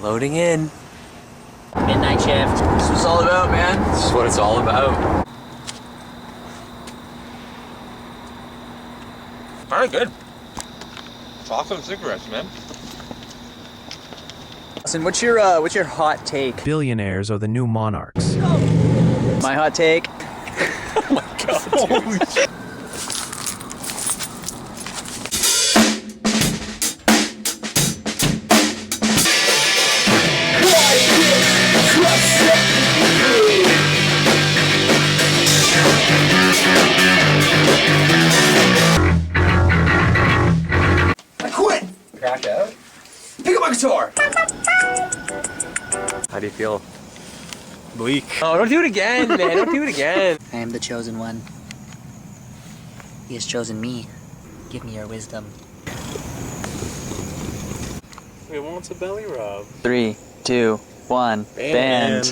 Loading in. Midnight shift. This is what it's all about, man. This is what it's all about. Alright, good. Chocolate and cigarettes, man. Listen, what's your hot take? Billionaires are the new monarchs. My hot take. Oh my god. Holy shit. I quit! Crack out? Pick up my guitar! How do you feel? Bleak. Oh, don't do it again, man. Don't do it again. I am the chosen one. He has chosen me. Give me your wisdom. It wants a belly rub. 3, 2, 1, band.